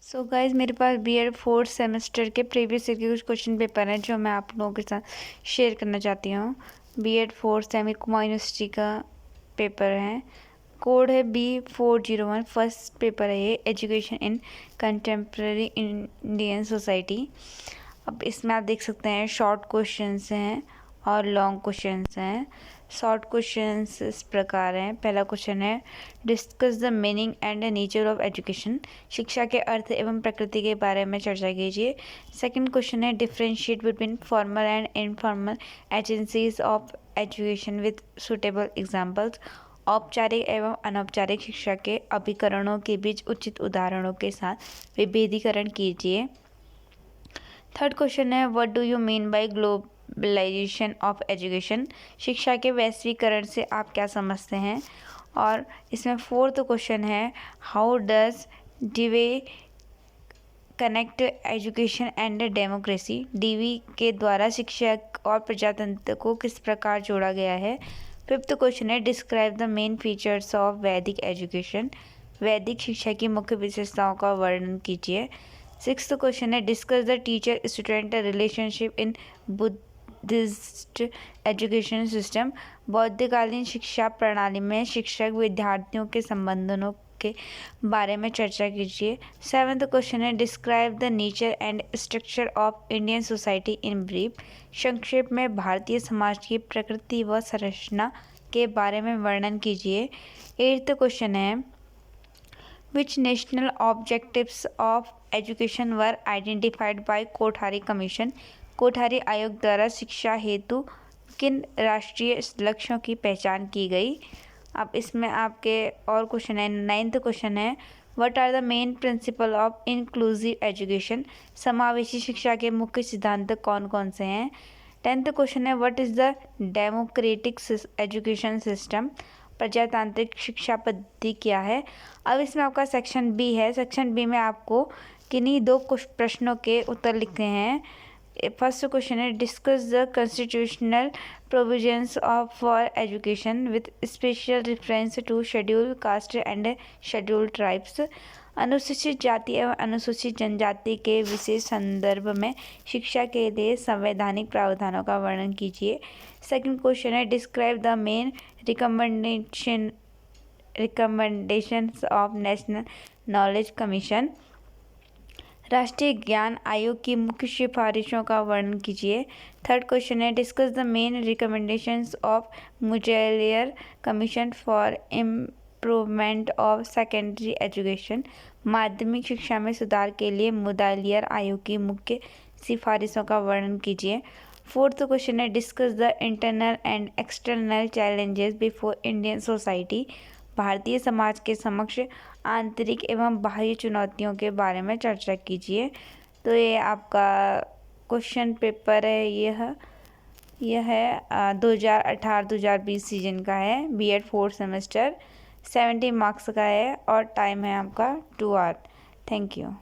So guys मेरे पास BEd fourth semester के previous year के कुछ क्वेश्चन पेपर हैं जो मैं आप लोगों के साथ शेयर करना चाहती हूँ। BEd fourth semi Kumaon university का पेपर है। कोड है B401। फर्स्ट पेपर है ये, education in contemporary Indian society. अब इसमें आप देख सकते हैं शॉर्ट क्वेश्चंस हैं और लॉन्ग क्वेश्चंस हैं। शॉर्ट क्वेश्चंस इस प्रकार हैं। पहला क्वेश्चन है, discuss the meaning and nature of education. शिक्षा के अर्थ एवं प्रकृति के बारे में चर्चा कीजिए। सेकंड क्वेश्चन है, differentiate between formal and informal agencies of education with suitable examples. औपचारिक एवं अनौपचारिक शिक्षा के अभिकरणों के बीच उचित उदाहरणों के साथ विभेदीकरण कीजिए। थर्ड क्वेश्चन है, what do you mean by globalisation of education. शिक्षा के वैश्वीकरण से आप क्या समझते हैं। और इसमें फोर्थ क्वेश्चन है, how does Dewey connect education and democracy. Dewey के द्वारा शिक्षा और प्रजातंत्र को किस प्रकार जोड़ा गया है। फिफ्थ क्वेश्चन है, describe the main features of Vedic education. वैदिक शिक्षा की मुख्य विशेषताओं का वर्णन कीजिए। सिक्स्थ क्वेश्चन है, discuss the teacher student relationship in Buddhist education system. बौद्धकालीन शिक्षा प्रणाली में शिक्षक विद्यार्थियों के संबंधों के बारे में चर्चा कीजिए। सेवन्थ क्वेश्चन है, describe the nature and structure of Indian society in brief. संक्षेप में भारतीय समाज की प्रकृति व संरचना के बारे में वर्णन कीजिए। एट्थ क्वेश्चन है, which national objectives of education were identified by Kothari commission. Kothari आयोग द्वारा शिक्षा हेतु किन राष्ट्रीय लक्ष्यों की पहचान की गई। अब इसमें आपके और क्वेश्चन है। नाइन्थ क्वेश्चन है, what are the main principal of inclusive education. समावेशी शिक्षा के मुख्य सिद्धांत कौन कौन से हैं। टेंथ क्वेश्चन है, what is the democratic education system. प्रजातांत्रिक शिक्षा पद्धति क्या है। अब इसमें आपका सेक्शन बी है। सेक्शन बी में आपको किन्हीं दो कुछ प्रश्नों के उत्तर लिखने हैं। फर्स्ट क्वेश्चन है, discuss the constitutional provisions of for education with special reference to schedule caste and schedule tribes. अनुसूचित जाति एवं अनुसूचित जनजाति के विशेष संदर्भ में शिक्षा के लिए संवैधानिक प्रावधानों का वर्णन कीजिए। सेकंड क्वेश्चन है, describe the main recommendations of national knowledge commission. राष्ट्रीय ज्ञान आयोग की मुख्य सिफारिशों का वर्णन कीजिए। थर्ड क्वेश्चन है, discuss the main recommendations of Mudaliar commission for improvement of secondary education. माध्यमिक शिक्षा में सुधार के लिए मुदालियर आयोग की मुख्य सिफारिशों का वर्णन कीजिए। फोर्थ क्वेश्चन है, discuss the internal and external challenges before Indian society. Bharatiya Samaj के समक्ष आंतरिक एवं बाह्य चुनौतियों के बारे में चर्चा कीजिए। तो ये आपका क्वेश्चन पेपर है। यह है 2018-2020 सीजन का है। बीएड फोर्थ सेमेस्टर 70 मार्क्स का है और टाइम है आपका 2 आवर। Thank you.